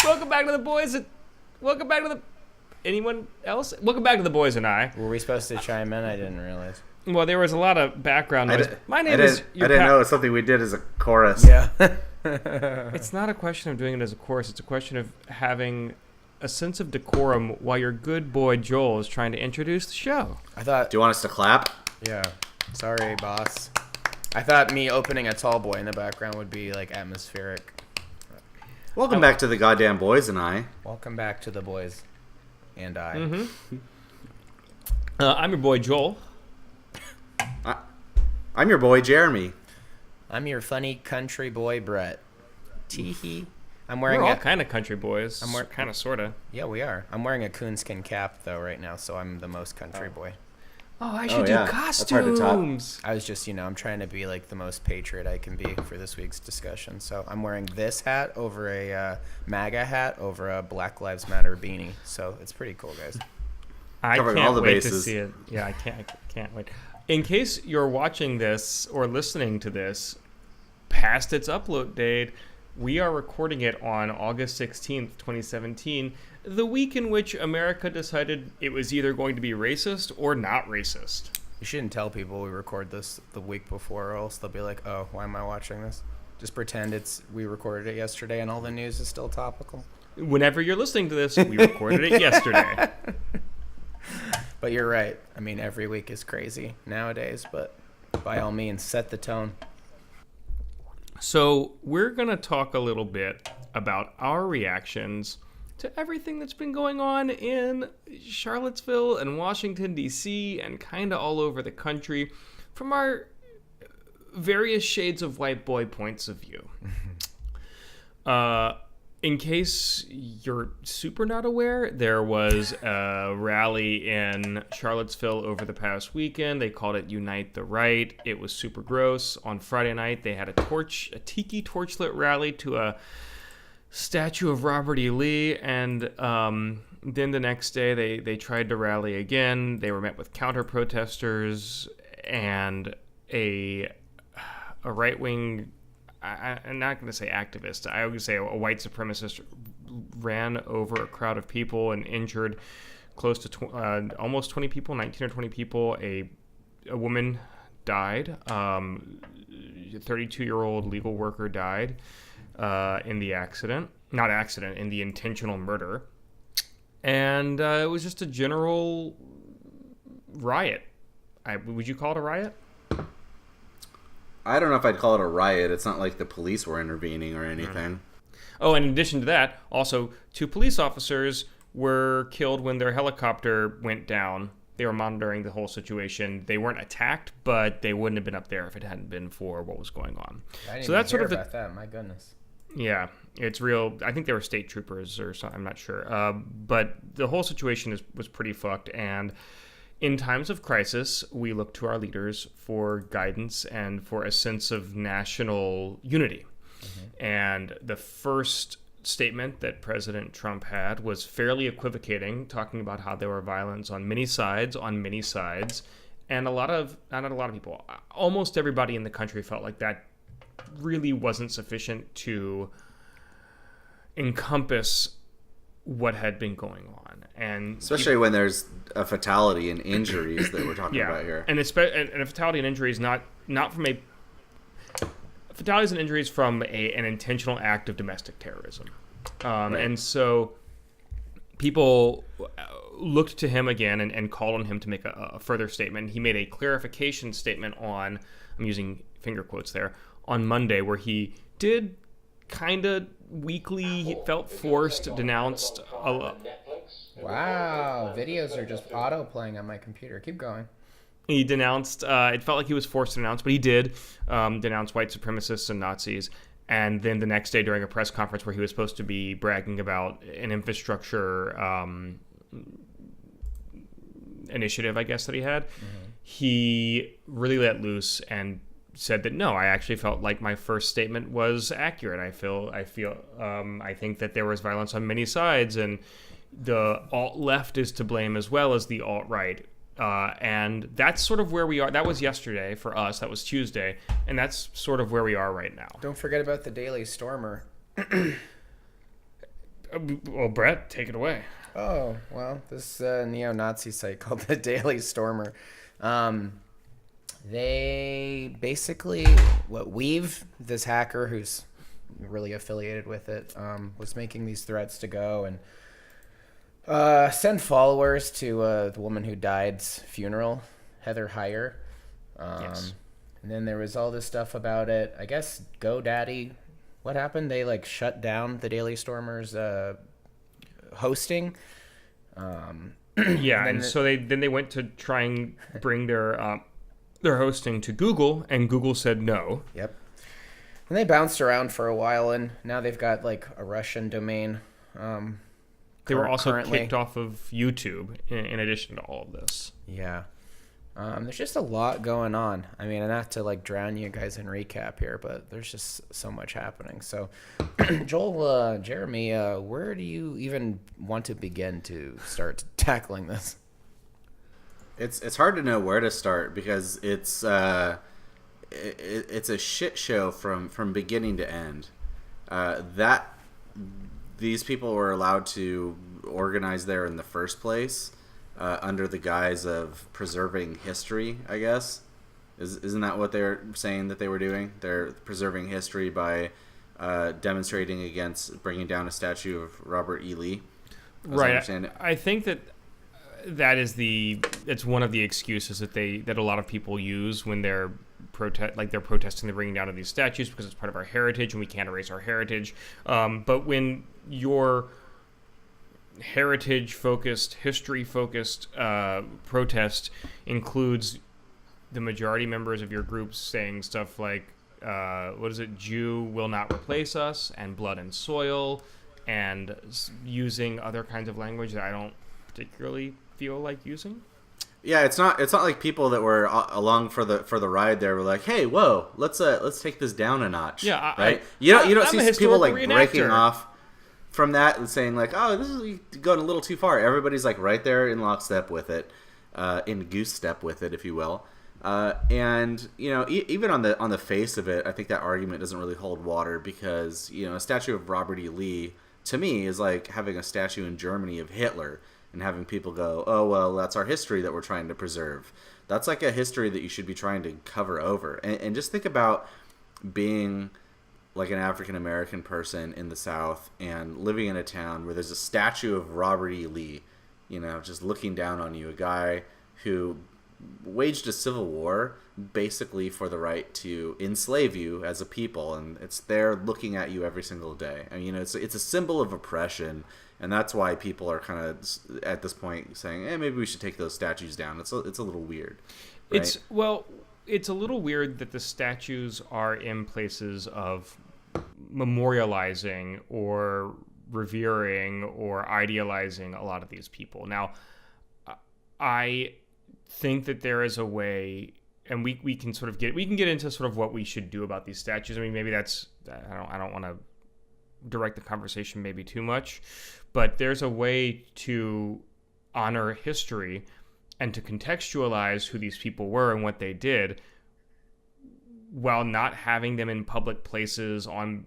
Welcome back to the boys. Welcome back to the... Anyone else? Welcome back to the boys and I. Were we supposed to chime in? I didn't realize. Well, there was a lot of background noise. My name is... I didn't know it's something we did as a chorus. Yeah. It's not a question of doing it as a chorus. It's a question of having a sense of decorum while your good boy Joel is trying to introduce the show. I thought... Do you want us to clap? Yeah. Sorry, boss. I thought me opening a tall boy in the background would be, like, atmospheric. Welcome back to the goddamn boys and I. Welcome back to the boys and I. Mm-hmm. I'm your boy Joel. I'm your boy Jeremy. I'm your funny country boy Brett. Teehee. I'm We're wearing all kind of country boys. I'm kind of, sort of. Yeah, we are. I'm wearing a coonskin cap, though, right now, so I'm the most country boy. Oh, I should do costumes. That's hard to top. I was just, I'm trying to be, like, the most patriot I can be for this week's discussion. So I'm wearing this hat over a MAGA hat over a Black Lives Matter beanie. So it's pretty cool, guys. I Covering can't all the wait bases. to see it. Yeah, I can't wait. In case you're watching this or listening to this past its upload date, we are recording it on August 16th, 2017, the week in which America decided it was either going to be racist or not racist. You shouldn't tell people we record this the week before, or else they'll be like, oh, why am I watching this? Just pretend we recorded it yesterday and all the news is still topical. Whenever you're listening to this, we recorded it yesterday. But you're right. I mean, every week is crazy nowadays, but by all means, set the tone. So we're going to talk a little bit about our reactions to everything that's been going on in Charlottesville and Washington, D.C., and kind of all over the country from our various shades of white boy points of view. In case you're super not aware, there was a rally in Charlottesville over the past weekend. They called it Unite the Right. It was super gross. On Friday night, they had a tiki torchlit rally to a statue of Robert E. Lee, and then the next day they tried to rally again. They were met with counter-protesters, and a right-wing, I'm not going to say activist, I would say a white supremacist ran over a crowd of people and injured close to almost 20 people, 19 or 20 people. A woman died. A 32-year-old legal worker died in the in the intentional murder. And it was just a general riot. Would you call it a riot? I don't know if I'd call it a riot. It's not like the police were intervening or anything. Oh, and in addition to that, also 2 police officers were killed when their helicopter went down. They were monitoring the whole situation. They weren't attacked, but they wouldn't have been up there if it hadn't been for what was going on. I didn't So that's even sort hear of about that. My goodness. Yeah, it's real. I think they were state troopers or something. I'm not sure. But the whole situation was pretty fucked. And in times of crisis, we look to our leaders for guidance and for a sense of national unity. Mm-hmm. And the first statement that President Trump had was fairly equivocating, talking about how there were violence on many sides. And not a lot of people, almost everybody in the country felt like that really wasn't sufficient to encompass what had been going on, and especially when there's a fatality and injuries that we're talking about here. And a fatality and injuries not from fatalities and injuries from an intentional act of domestic terrorism. Right. And so people looked to him again and called on him to make a further statement. He made a clarification statement on, I'm using finger quotes there, on Monday, where he did kind of weakly, he felt forced, denounced Wow, videos are just auto-playing on my computer. Keep going. He denounced, it felt like he was forced to denounce, but he did denounce white supremacists and Nazis. And then the next day during a press conference where he was supposed to be bragging about an infrastructure initiative, I guess, that he had, he really let loose and said that no, I actually felt like my first statement was accurate. I think that there was violence on many sides, and the alt-left is to blame as well as the alt-right. And that's sort of where we are. That was yesterday for us. That was Tuesday. And that's sort of where we are right now. Don't forget about the Daily Stormer. Well, Brett, take it away. Oh, well, this neo-Nazi site called the Daily Stormer, they basically, this hacker who's really affiliated with it, was making these threats to go and send followers to the woman who died's funeral, Heather Heyer. Yes. And then there was all this stuff about it. I guess GoDaddy, what happened? They like shut down the Daily Stormer's hosting. Yeah, and so they went to try and bring their hosting to Google, and Google said no. Yep. And they bounced around for a while, and now they've got like a Russian domain. They were also kicked off of YouTube in addition to all of this. Yeah. There's just a lot going on. I mean, not to like drown you guys in recap here, but there's just so much happening. So, Joel, Jeremy, where do you even want to begin to start tackling this? It's hard to know where to start because it's a shit show from beginning to end. That these people were allowed to organize there in the first place. Under the guise of preserving history, I guess. Isn't that what they're saying that they were doing? They're preserving history by demonstrating against bringing down a statue of Robert E. Lee. Right. I think it's one of the excuses that a lot of people use when they're protesting the bringing down of these statues because it's part of our heritage and we can't erase our heritage. But when you're heritage-focused, history-focused protest includes the majority members of your groups saying stuff like, Jew will not replace us, and blood and soil, and using other kinds of language that I don't particularly feel like using. Yeah, it's not like people that were along for the ride there were like, hey, whoa, let's take this down a notch. Yeah, right. You don't I'm see people like breaking off from that and saying like, oh, this is going a little too far. Everybody's like right there in lockstep with it, in goose step with it, if you will. And even on the face of it, I think that argument doesn't really hold water because a statue of Robert E. Lee to me is like having a statue in Germany of Hitler and having people go, oh well, that's our history that we're trying to preserve. That's like a history that you should be trying to cover over. And just think about being like an African-American person in the South and living in a town where there's a statue of Robert E. Lee, just looking down on you, a guy who waged a civil war basically for the right to enslave you as a people, and it's there looking at you every single day. I mean, it's a symbol of oppression, and that's why people are kind of at this point saying, maybe we should take those statues down. It's a little weird. Right? It's a little weird that the statues are in places of memorializing or revering or idealizing a lot of these people. Now, I think that there is a way, and we can get into sort of what we should do about these statues. I mean, maybe that's, I don't want to direct the conversation maybe too much, but there's a way to honor history and to contextualize who these people were and what they did while not having them in public places on,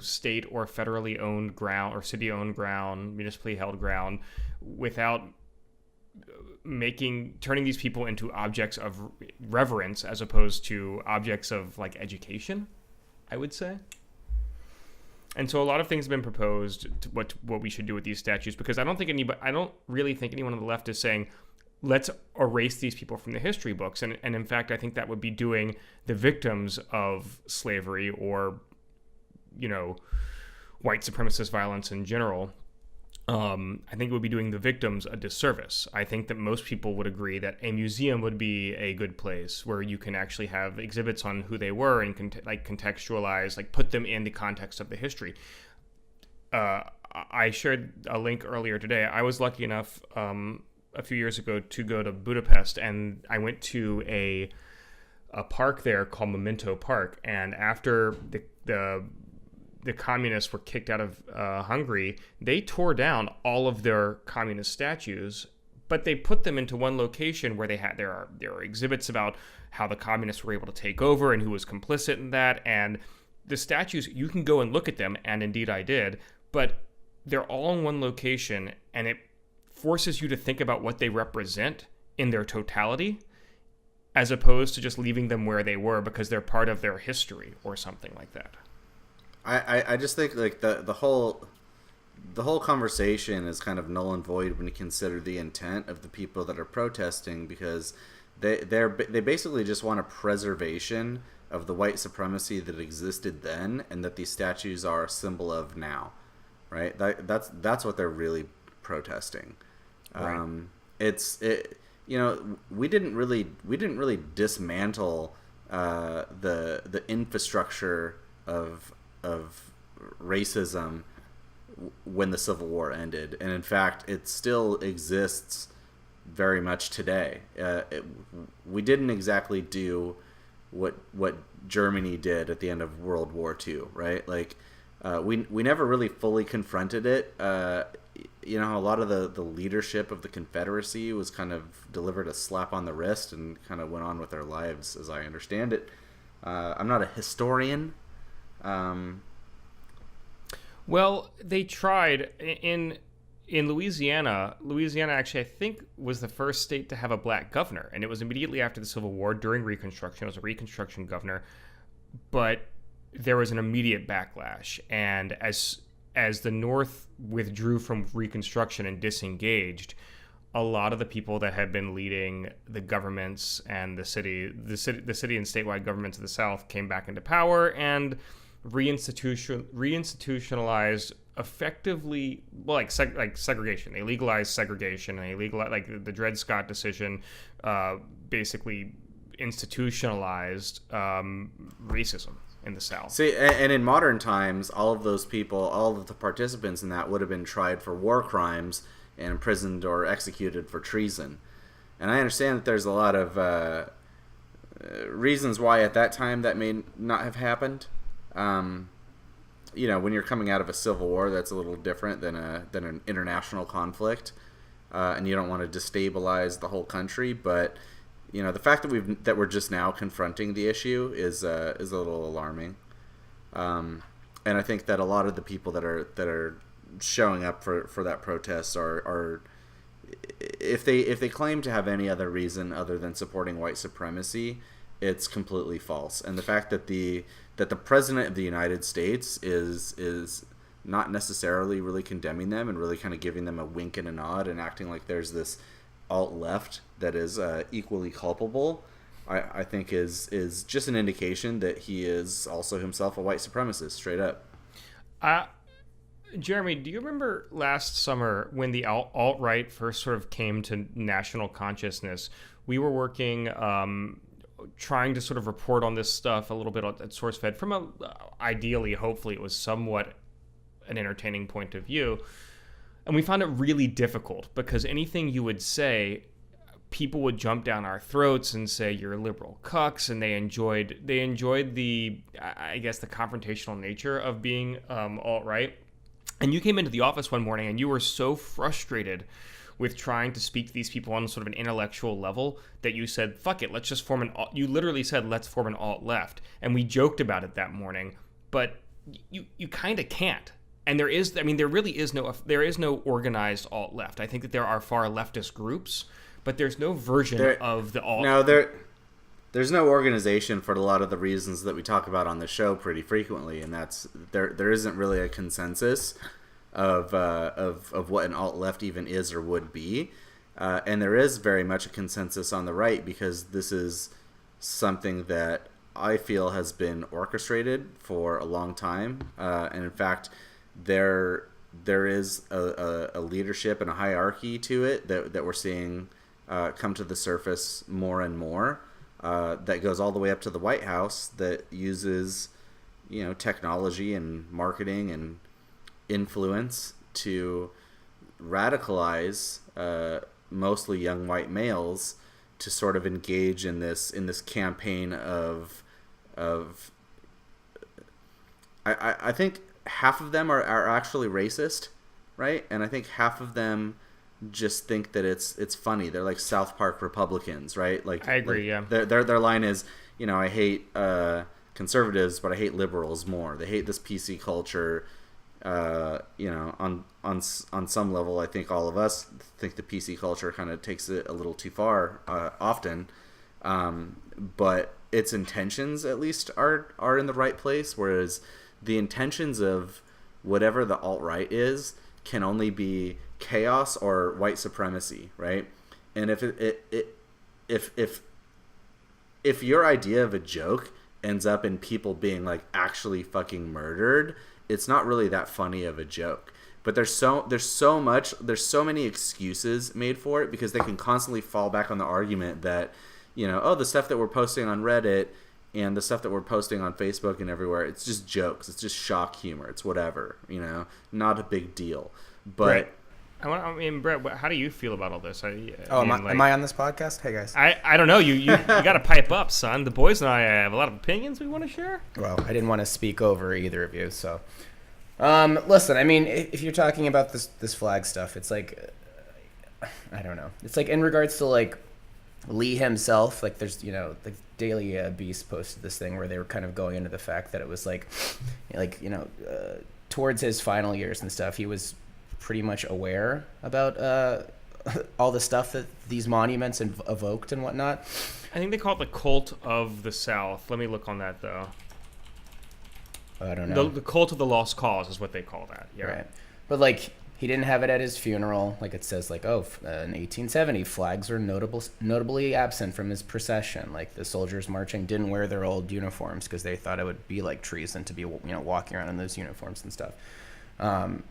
state or federally owned ground or city owned ground, municipally held ground, without turning these people into objects of reverence as opposed to objects of like education, I would say. And so a lot of things have been proposed to what we should do with these statues, because I don't really think anyone on the left is saying, let's erase these people from the history books. And in fact, I think that would be doing the victims of slavery or, white supremacist violence in general. I think it would be doing the victims a disservice. I think that most people would agree that a museum would be a good place where you can actually have exhibits on who they were and contextualize, put them in the context of the history. I shared a link earlier today. I was lucky enough a few years ago to go to Budapest, and I went to a park there called Memento Park. And after the communists were kicked out of Hungary, they tore down all of their communist statues, but they put them into one location where there are exhibits about how the communists were able to take over and who was complicit in that. And the statues, you can go and look at them, and indeed I did, but they're all in one location, and it forces you to think about what they represent in their totality, as opposed to just leaving them where they were because they're part of their history or something like that. I just think like the whole conversation is kind of null and void when you consider the intent of the people that are protesting, because they basically just want a preservation of the white supremacy that existed then and that these statues are a symbol of now, right? That's what they're really protesting. Right. We didn't really dismantle the infrastructure of racism when the Civil War ended, and in fact, it still exists very much today. We didn't exactly do what Germany did at the end of World War II, right? Like, we never really fully confronted it. A lot of the leadership of the Confederacy was kind of delivered a slap on the wrist and kind of went on with their lives, as I understand it. I'm not a historian. Well, they tried in Louisiana. Louisiana actually, I think, was the first state to have a black governor, and it was immediately after the Civil War during Reconstruction. It was a Reconstruction governor, but there was an immediate backlash, and as the North withdrew from Reconstruction and disengaged, a lot of the people that had been leading the governments and the city and statewide governments of the South came back into power and reinstitutionalized effectively, like segregation. They legalized segregation, and they legalized, like, the Dred Scott decision basically institutionalized racism in the South. See, and in modern times, all of those people, all of the participants in that would have been tried for war crimes and imprisoned or executed for treason. And I understand that there's a lot of reasons why at that time that may not have happened. When you're coming out of a civil war, that's a little different than an international conflict, and you don't want to destabilize the whole country. But the fact that we're just now confronting the issue is a little alarming. And I think that a lot of the people that are showing up for that protest are if they claim to have any other reason other than supporting white supremacy, it's completely false. And the fact that the president of the United States is not necessarily really condemning them and really kind of giving them a wink and a nod and acting like there's this alt-left that is equally culpable, I think is just an indication that he is also himself a white supremacist, straight up. Jeremy, do you remember last summer when the alt-right first sort of came to national consciousness? We were working, trying to sort of report on this stuff a little bit at SourceFed from ideally, hopefully, it was somewhat an entertaining point of view. And we found it really difficult because anything you would say, people would jump down our throats and say you're liberal cucks, and they enjoyed the, I guess, the confrontational nature of being alt-right. And you came into the office one morning and you were so frustrated with trying to speak to these people on sort of an intellectual level that you said, fuck it, let's just form you literally said, let's form an alt-left. And we joked about it that morning, but you kind of can't. And there is no organized alt-left. I think that there are far leftist groups, but there's no version of the alt. No, there's no organization for a lot of the reasons that we talk about on the show pretty frequently, and that's there isn't really a consensus of what an alt-left even is or would be, and there is very much a consensus on the right, because this is something that I feel has been orchestrated for a long time, and in fact, there is a leadership and a hierarchy to it that we're seeing come to the surface more and more. That goes all the way up to the White House, that uses, technology and marketing and influence to radicalize mostly young white males to sort of engage in this campaign of I think half of them are actually racist, right? And I think half of them just think that it's funny. They're like South Park Republicans, right? Like, I agree, yeah. Their line is, I hate conservatives, but I hate liberals more. They hate this PC culture. on some level, I think all of us think the PC culture kind of takes it a little too far often, but its intentions at least are in the right place, whereas the intentions of whatever the alt-right is can only be chaos or white supremacy, right? And if your idea of a joke ends up in people being like actually fucking murdered, it's not really that funny of a joke. But there's so many excuses made for it, because they can constantly fall back on the argument that, the stuff that we're posting on Reddit and the stuff that we're posting on Facebook and everywhere, it's just jokes, it's just shock humor, it's whatever, not a big deal. But Brett, how do you feel about all this? Am I on this podcast? Hey guys. I don't know. You got to pipe up, son. The boys and I have a lot of opinions we want to share. Well, I didn't want to speak over either of you, so. Listen, I mean, if you're talking about this flag stuff, it's like, I don't know. It's like in regards to like Lee himself, like there's, the Daily Beast posted this thing where they were kind of going into the fact that it was towards his final years and stuff, he was pretty much aware about all the stuff that these monuments evoked and whatnot. I think they call it the cult of the South. Let me look on that, though. I don't know. The cult of the lost cause is what they call that. Yeah. Right. But, like, he didn't have it at his funeral. Like, it says, like, in 1870, flags were notably absent from his procession. Like, the soldiers marching didn't wear their old uniforms because they thought it would be, like, treason to be, walking around in those uniforms and stuff.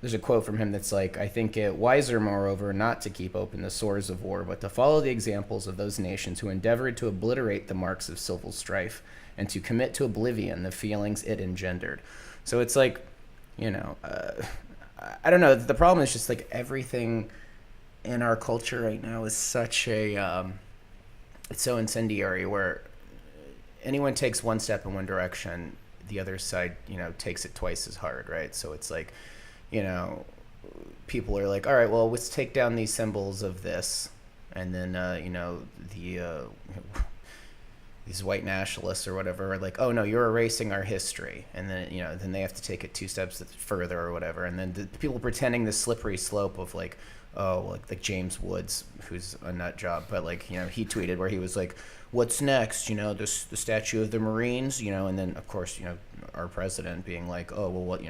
There's a quote from him that's like, I think it wiser, moreover, not to keep open the sores of war, but to follow the examples of those nations who endeavored to obliterate the marks of civil strife and to commit to oblivion the feelings it engendered. So it's like, I don't know. The problem is just like everything in our culture right now is such a, it's so incendiary where anyone takes one step in one direction, the other side, takes it twice as hard, right? So it's like, people are like, all right, well, let's take down these symbols of this. And then, these white nationalists or whatever are like, oh, no, you're erasing our history. And then, then they have to take it two steps further or whatever. And then the people pretending this slippery slope of like, oh, like James Woods, who's a nut job. But like, he tweeted where he was like, what's next? The statue of the Marines, and then, of course, our president being like, oh, well, what,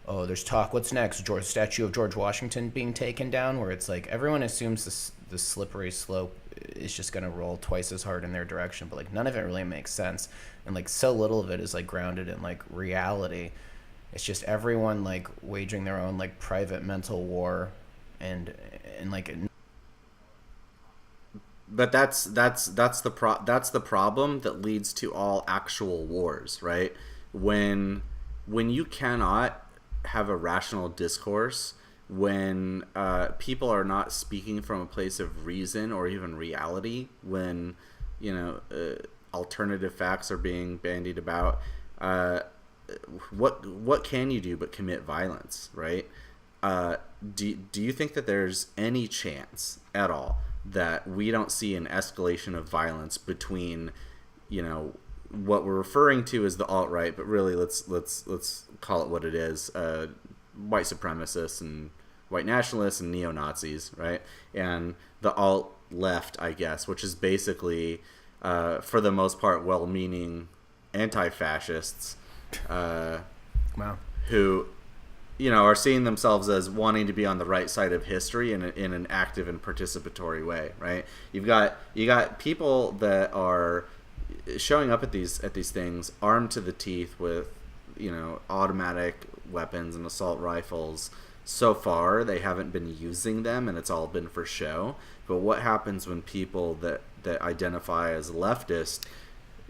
oh, there's talk. What's next? Statue of George Washington being taken down, where it's like everyone assumes the slippery slope is just going to roll twice as hard in their direction. But like none of it really makes sense. And like so little of it is like grounded in like reality. It's just everyone like waging their own like private mental war and like. But that's the problem that leads to all actual wars, right? When you cannot have a rational discourse, when people are not speaking from a place of reason or even reality, when alternative facts are being bandied about, what can you do but commit violence, right? Do you think that there's any chance at all that we don't see an escalation of violence between, what we're referring to as the alt-right, but really let's call it what it is, white supremacists and white nationalists and neo-Nazis, right? And the alt-left, I guess, which is basically, for the most part, well-meaning anti-fascists, wow, who are seeing themselves as wanting to be on the right side of history in an active and participatory way, right? You got people that are showing up at these things armed to the teeth with automatic weapons and assault rifles. So far they haven't been using them, and it's all been for show. But what happens when people that identify as leftist,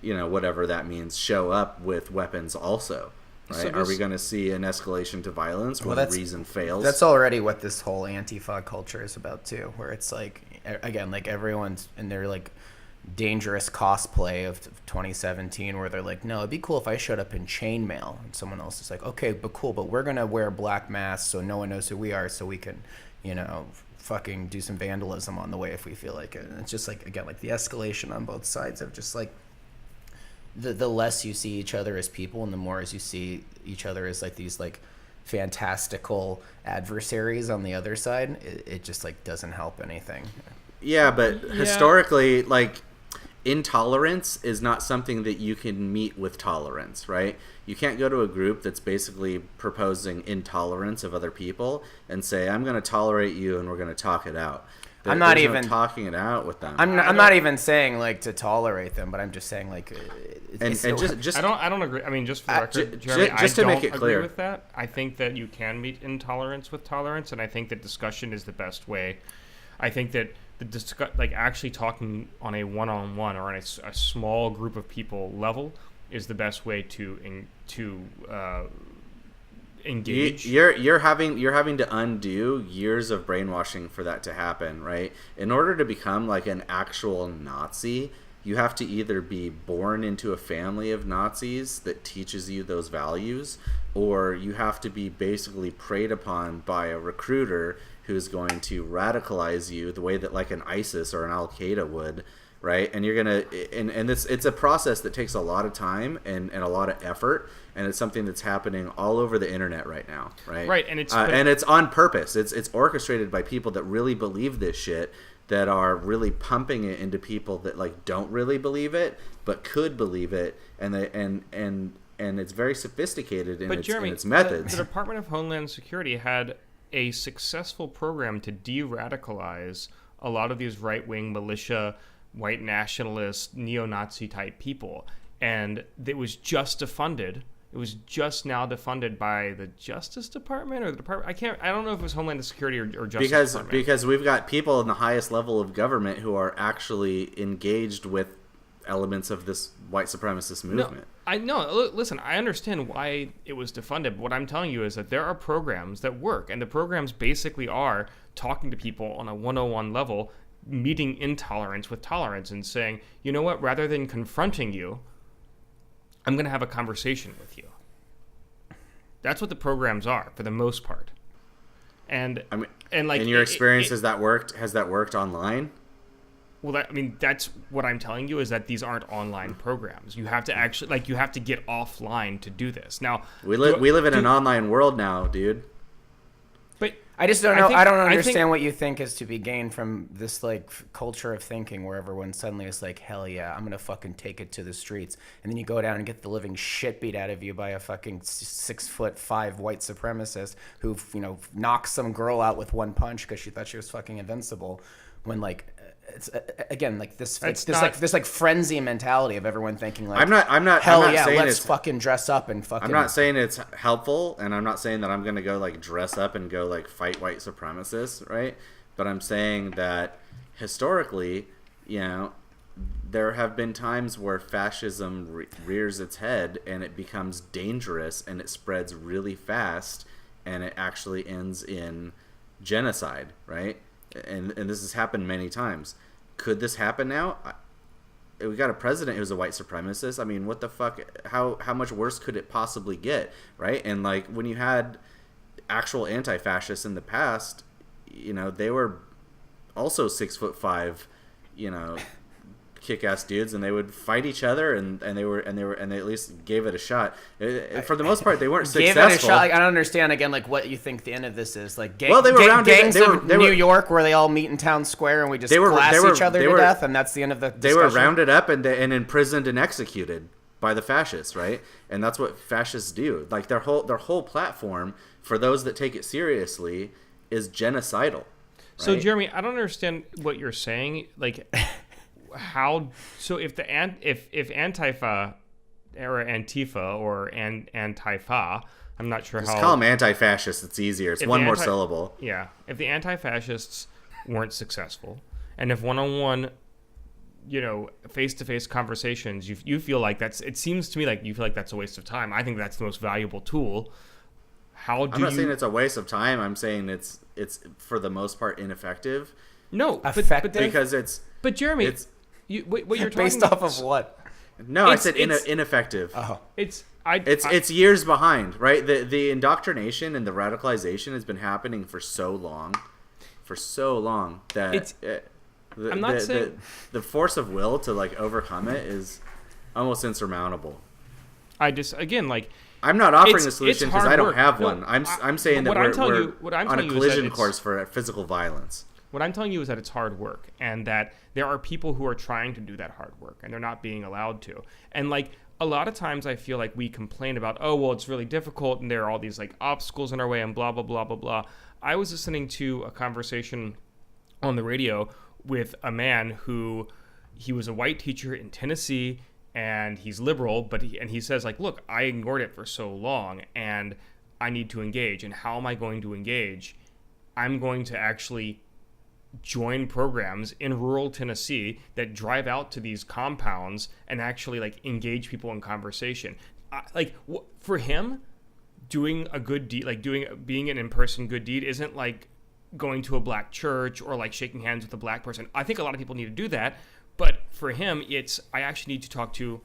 whatever that means, show up with weapons also? Right? So are we going to see an escalation to violence when reason fails? That's already what this whole Antifa culture is about too, where it's like, again, like everyone's in their like dangerous cosplay of 2017, where they're like, no, it'd be cool if I showed up in chainmail, and someone else is like, okay, but cool, but we're going to wear black masks so no one knows who we are, so we can, fucking do some vandalism on the way if we feel like it. And it's just like, again, like the escalation on both sides of just like, the less you see each other as people and the more as you see each other as like these like fantastical adversaries on the other side, it just like doesn't help anything. Yeah, but historically, like, intolerance is not something that you can meet with tolerance, right? You can't go to a group that's basically proposing intolerance of other people and say, I'm going to tolerate you and we're going to talk it out. I'm not There's even no talking it out with them. I'm not even saying like to tolerate them, but I'm just saying like just I don't agree. I mean, just for the record, Jeremy, just to I make don't it clear agree with that. I think that you can meet intolerance with tolerance, and I think that discussion is the best way. I think that like actually talking on a one-on-one or on a small group of people level is the best way to engage. You're having to undo years of brainwashing for that to happen, right? In order to become like an actual Nazi, you have to either be born into a family of Nazis that teaches you those values, or you have to be basically preyed upon by a recruiter who's going to radicalize you the way that like an ISIS or an Al-Qaeda would, right? And you're gonna and it's a process that takes a lot of time and a lot of effort, and it's something that's happening all over the internet right now, right? Right, and it's on purpose. It's orchestrated by people that really believe this shit, that are really pumping it into people that like don't really believe it but could believe it, and it's very sophisticated in its methods. The Department of Homeland Security had a successful program to de-radicalize a lot of these right-wing militia, white nationalist, neo-Nazi type people, and it was just defunded. It was just now defunded by the Justice Department or the Department. I don't know if it was Homeland Security or Justice Department. Because we've got people in the highest level of government who are actually engaged with elements of this white supremacist movement. Listen, I understand why it was defunded, but what I'm telling you is that there are programs that work, and the programs basically are talking to people on a 101 level, meeting intolerance with tolerance, and saying, you know what, rather than confronting you, I'm going to have a conversation with you. That's what the programs are, for the most part. And in your experience, has that worked? Has that worked online? Well, that's what I'm telling you, is that these aren't online programs. You have to actually, you have to get offline to do this. Now, we live in an online world now, dude. But I just don't know. I don't understand what you think is to be gained from this like culture of thinking where everyone suddenly is like, hell yeah, I'm gonna fucking take it to the streets, and then you go down and get the living shit beat out of you by a fucking 6'5" white supremacist who knocks some girl out with one punch because she thought she was fucking invincible, when like. It's again like this frenzy mentality of everyone thinking like I'm not hell I'm not yeah, saying let's fucking dress up and fucking. I'm not saying it's helpful, and I'm not saying that I'm gonna go like dress up and go like fight white supremacists, right? But I'm saying that historically, there have been times where fascism rears its head and it becomes dangerous and it spreads really fast and it actually ends in genocide, right? And this has happened many times. Could this happen now? We got a president who's a white supremacist. I mean, what the fuck? How much worse could it possibly get, right? And like when you had actual anti-fascists in the past, they were also 6'5", kick-ass dudes, and they would fight each other, and they at least gave it a shot. For the most part, they weren't successful. Gave it a shot. Like, I don't understand again, like what you think the end of this is. Like, they were gangs of New York, where they all meet in town square and we just blast each other to death, and that's the end of the discussion. They were rounded up and imprisoned and executed by the fascists, right? And that's what fascists do. Like their whole platform, for those that take it seriously, is genocidal. Right? So Jeremy, I don't understand what you're saying. Like. How so? If Antifa or Antifa or Antifa, I'm not sure Just call them anti-fascists. It's easier. It's one more syllable. Yeah. If the anti-fascists weren't successful, and if one-on-one, face-to-face conversations, you feel like it seems to me like you feel like that's a waste of time. I think that's the most valuable tool. I'm not saying it's a waste of time. I'm saying it's for the most part ineffective. No, effective? Because it's. But Jeremy, what you're talking based about, off of what? No, I said ineffective. Oh, It's years behind, right? The indoctrination and the radicalization has been happening for so long that I'm not saying the force of will to like overcome it is almost insurmountable. I just again like I'm not offering a It's solution because hard I don't work. have No, one. I'm saying that we're on a collision course for physical violence. What I'm telling you is that it's hard work, and that there are people who are trying to do that hard work, and they're not being allowed to. And like a lot of times, I feel like we complain about, oh well, it's really difficult, and there are all these like obstacles in our way, and blah blah blah blah blah. I was listening to a conversation on the radio with a man who he was a white teacher in Tennessee, and he's liberal, but he says like, look, I ignored it for so long, and I need to engage. And how am I going to engage? I'm going to actually join programs in rural Tennessee that drive out to these compounds and actually like engage people in conversation. For him, doing a good deed, like being an in-person good deed, isn't like going to a black church or like shaking hands with a black person. I think a lot of people need to do that, but for him, it's I actually need to talk to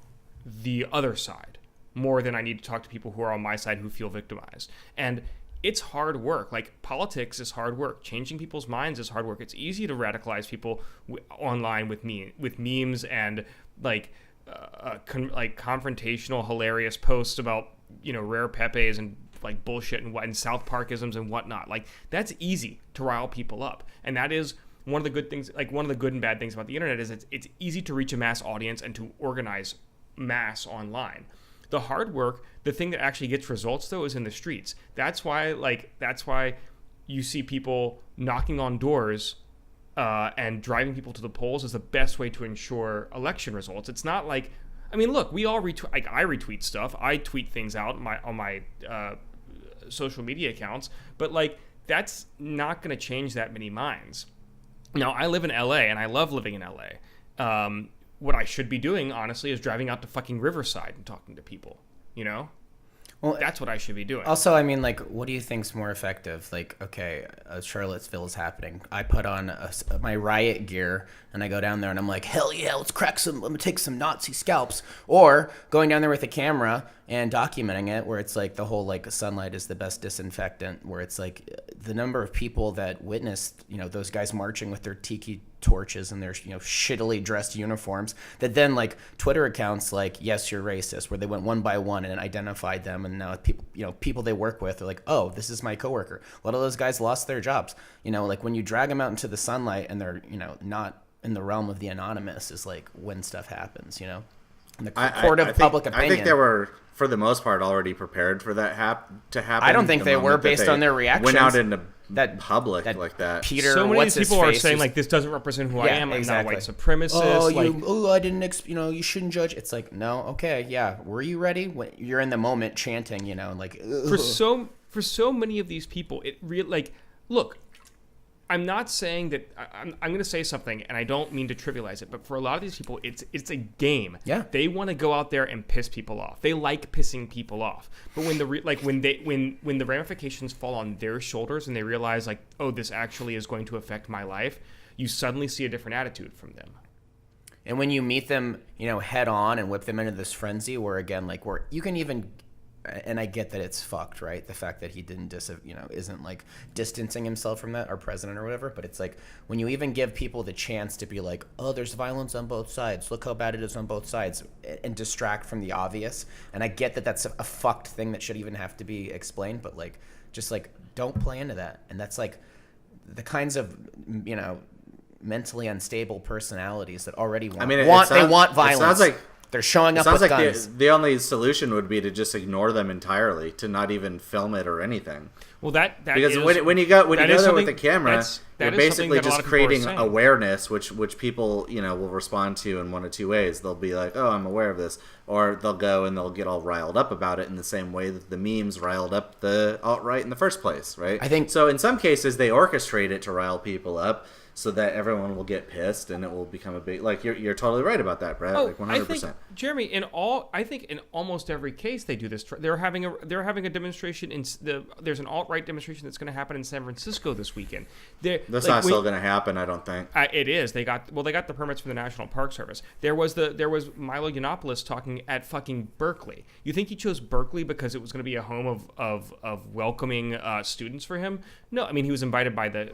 the other side more than I need to talk to people who are on my side who feel victimized. And it's hard work. Like politics is hard work. Changing people's minds is hard work. It's easy to radicalize people online with memes and like confrontational, hilarious posts about rare pepes and like bullshit and South Parkisms and whatnot. Like that's easy to rile people up, and that is one of the good things. Like one of the good and bad things about the internet is it's easy to reach a mass audience and to organize mass online. The hard work, the thing that actually gets results though, is in the streets. That's why you see people knocking on doors and driving people to the polls is the best way to ensure election results. It's not like, I mean, look, we all retweet. Like I retweet stuff. I tweet things out on my social media accounts, but like that's not going to change that many minds. Now, I live in LA and I love living in LA. What I should be doing, honestly, is driving out to fucking Riverside and talking to people, Well, that's what I should be doing. Also, I mean, like, what do you think's more effective? Like, okay, Charlottesville is happening. I put on my riot gear and I go down there and I'm like, hell yeah, let's take some Nazi scalps. Or going down there with a camera and documenting it, where it's like the whole like sunlight is the best disinfectant, where it's like the number of people that witnessed, those guys marching with their tiki torches and their shittily dressed uniforms, that then like Twitter accounts like Yes You're Racist, where they went one by one and identified them, and now people they work with are like, oh, this is my coworker. A lot of those guys lost their jobs. Like when you drag them out into the sunlight and they're not in the realm of the anonymous is like when stuff happens. In the court of public opinion. I think they were, for the most part, already prepared for that to happen. I don't think they were, based on their reactions. Went out into public like that. Peter, so many of these people are saying like, this doesn't represent who I am. I'm not a white supremacist. I didn't. You shouldn't judge. It's like, no, okay, yeah. Were you ready? When you're in the moment, chanting, and like for so many of these people, it really like look. I'm not saying that I'm going to say something, and I don't mean to trivialize it, but for a lot of these people, it's a game. Yeah, they want to go out there and piss people off. They like pissing people off. But when when the ramifications fall on their shoulders and they realize like, oh, this actually is going to affect my life, you suddenly see a different attitude from them. And when you meet them, head on and whip them into this frenzy, where again, like where you can even. And I get that it's fucked, right? The fact that he didn't, isn't like distancing himself from that, our president or whatever. But it's like when you even give people the chance to be like, oh, there's violence on both sides. Look how bad it is on both sides, and distract from the obvious. And I get that that's a fucked thing that should even have to be explained. But like, just like, don't play into that. And that's like the kinds of, mentally unstable personalities that already want violence. It sounds like they're showing up with guns. The only solution would be to just ignore them entirely, to not even film it or anything. Well, that because when you go there with the camera, you're basically just creating awareness, which people will respond to in one of two ways. They'll be like, "Oh, I'm aware of this," or they'll go and they'll get all riled up about it in the same way that the memes riled up the alt-right in the first place, right? I think so. In some cases, they orchestrate it to rile people up, so that everyone will get pissed and it will become a big, like, you're totally right about that, Brad. Oh, like 100%. I think, Jeremy, in almost every case they do this. They're having a demonstration there's an alt-right demonstration that's going to happen in San Francisco this weekend. That's not still going to happen, I don't think. It is. They got the permits from the National Park Service. There was Milo Yiannopoulos talking at fucking Berkeley. You think he chose Berkeley because it was going to be a home of welcoming students for him? No, I mean he was invited by the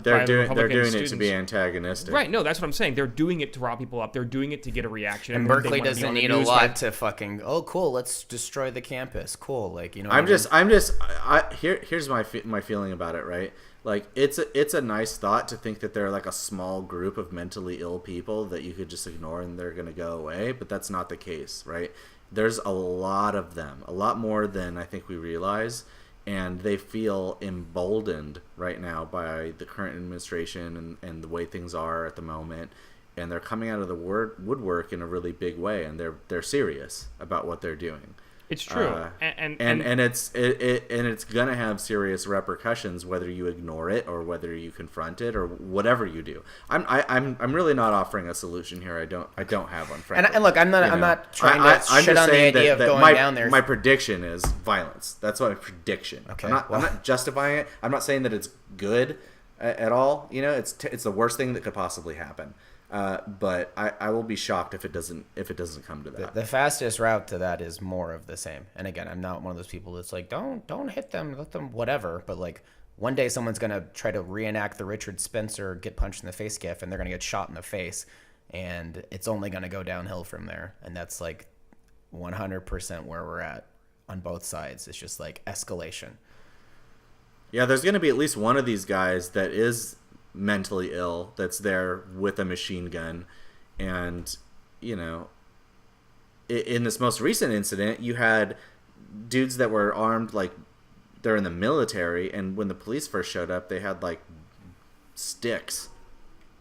they're doing students. it to be antagonistic. Right? No, that's what I'm saying. They're doing it to rile people up. They're doing it to get a reaction. And Berkeley doesn't need a lot to fucking. Oh, cool. Let's destroy the campus. Cool. Like, you know. Here's my feeling about it. Right. Like it's a nice thought to think that they're like a small group of mentally ill people that you could just ignore and they're going to go away, but that's not the case, right? There's a lot of them, a lot more than I think we realize, and they feel emboldened right now by the current administration and the way things are at the moment, and they're coming out of the woodwork in a really big way, and they're serious about what they're doing. It's true, and it's gonna have serious repercussions whether you ignore it or whether you confront it or whatever you do. I'm really not offering a solution here. I don't have one. Frankly. And look, I'm not trying to shit on the idea of going down there. My prediction is violence. That's my prediction. Okay, I'm not justifying it. I'm not saying that it's good at all. You know, it's the worst thing that could possibly happen. But I will be shocked if it doesn't come to that. The fastest route to that is more of the same. And again, I'm not one of those people that's like, don't hit them, let them whatever. But like one day someone's gonna try to reenact the Richard Spencer get punched in the face gif, and they're gonna get shot in the face, and it's only gonna go downhill from there. And that's like 100% where we're at on both sides. It's just like escalation. Yeah, there's gonna be at least one of these guys that is mentally ill that's there with a machine gun, and you know, in this most recent incident you had dudes that were armed like they're in the military, and when the police first showed up they had like sticks.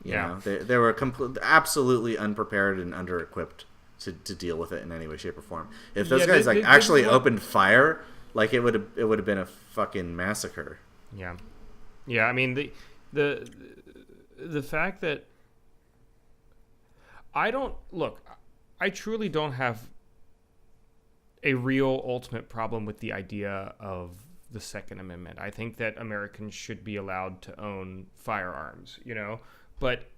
You know, they were absolutely unprepared and under-equipped to deal with it in any way, shape, or form. If those guys actually opened fire, like it would have been a fucking massacre. I mean the fact that I truly don't have a real ultimate problem with the idea of the Second Amendment. I think that Americans should be allowed to own firearms, you know, but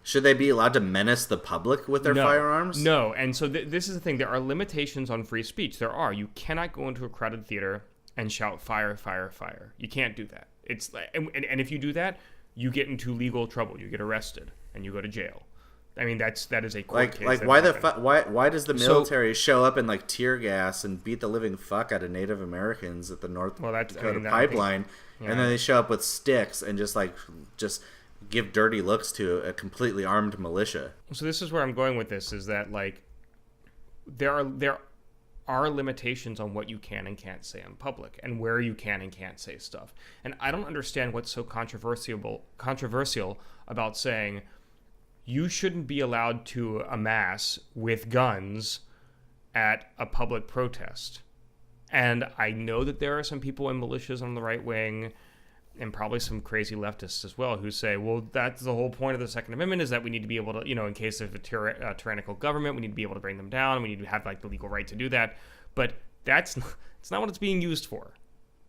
should they be allowed to menace the public with their firearms? No, and so this is the thing. There are limitations on free speech. There are. You cannot go into a crowded theater and shout fire, fire, fire. You can't do that. It's and if you do that, you get into legal trouble. You get arrested and you go to jail. I mean, that is a court case. Like why does the military show up and like tear gas and beat the living fuck out of Native Americans at the North Dakota pipeline, and then they show up with sticks and just give dirty looks to a completely armed militia? So this is where I'm going with this: is that like there are limitations on what you can and can't say in public and where you can and can't say stuff. And I don't understand what's so controversial about saying you shouldn't be allowed to amass with guns at a public protest. And I know that there are some people in militias on the right wing and probably some crazy leftists as well who say, well, that's the whole point of the Second Amendment, is that we need to be able to, you know, in case of a tyrannical government, we need to be able to bring them down. We need to have like the legal right to do that. But it's not what it's being used for.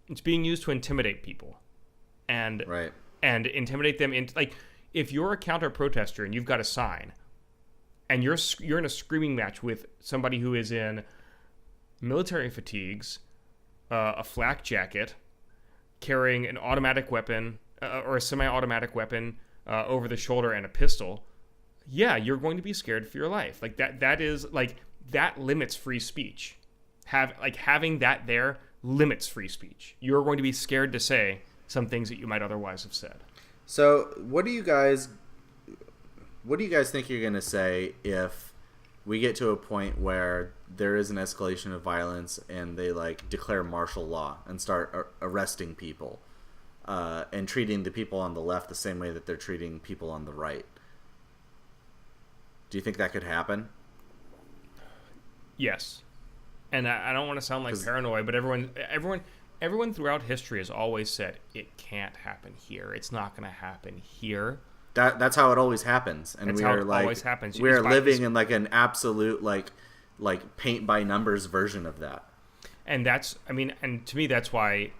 It's being used to intimidate people and intimidate them into, like, if you're a counter protester and you've got a sign and you're in a screaming match with somebody who is in military fatigues, a flak jacket, carrying an automatic weapon or a semi-automatic weapon over the shoulder and a pistol, you're going to be scared for your life. Like that is like that limits free speech. Having that there limits free speech. You're going to be scared to say some things that you might otherwise have said. So, what do you guys think you're going to say if we get to a point where there is an escalation of violence and they like declare martial law and start arresting people and treating the people on the left the same way that they're treating people on the right? Do you think that could happen? Yes. And I don't want to sound like paranoid, but everyone throughout history has always said it can't happen here. It's not going to happen here. That's how it always happens, and we are like always happens. We are living in like an absolute like paint by numbers version of that. And and to me that's why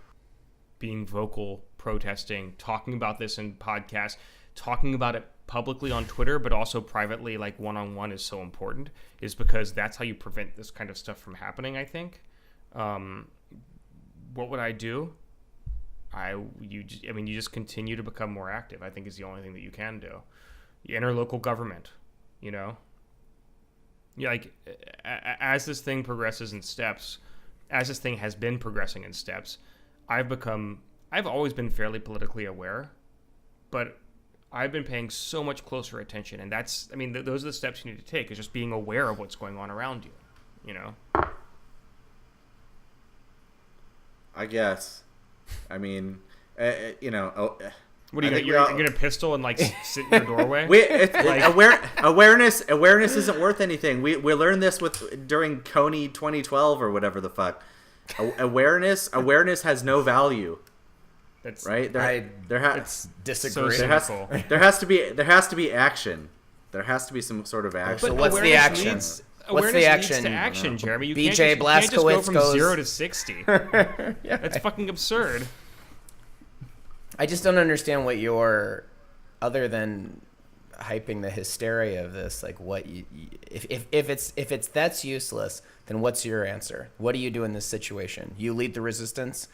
being vocal protesting, talking about this in podcasts, talking about it publicly on Twitter, but also privately, like one-on-one, is so important, is because that's how you prevent this kind of stuff from happening, I think. What would I do? You just continue to become more active, I think, is the only thing that you can do. You enter local government, you know? Like, as this thing progresses in steps, as this thing has been progressing in steps, I've always been fairly politically aware, but I've been paying so much closer attention, and those are the steps you need to take, is just being aware of what's going on around you, you know? I guess. I mean, you know... What are you gonna pistol and like sit in your doorway? Awareness isn't worth anything. We learned this during Coney 2012 or whatever the fuck. Awareness has no value. That's right. It's disagree. So there has to be action. There has to be some sort of action. So what's the action? What's the action? Leads to action, Jeremy. You BJ can't just go from goes 0 to 60. Yeah, That's fucking absurd. I just don't understand what other than hyping the hysteria of this, like what if it's that's useless, then what's your answer? What do you do in this situation? You lead the resistance.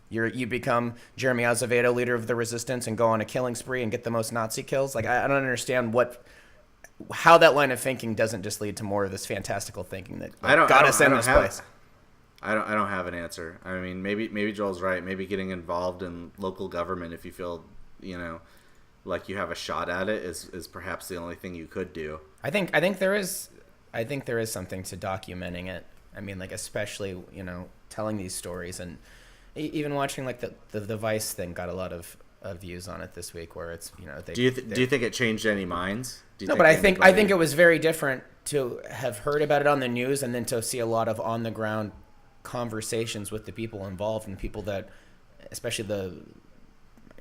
You become Jeremy Azevedo, leader of the resistance, and go on a killing spree and get the most Nazi kills. Like I don't understand how that line of thinking doesn't just lead to more of this fantastical thinking that got us in this place. I don't have an answer. I mean, maybe Joel's right. Maybe getting involved in local government, if you feel, you know, like you have a shot at it, is perhaps the only thing you could do. I think there is something to documenting it. I mean, like especially, you know, telling these stories, and even watching like the Vice thing got a lot of views on it this week, where it's, you know, do you think it changed any minds? No, but I think it was very different to have heard about it on the news and then to see a lot of on the ground conversations with the people involved and people that, especially the,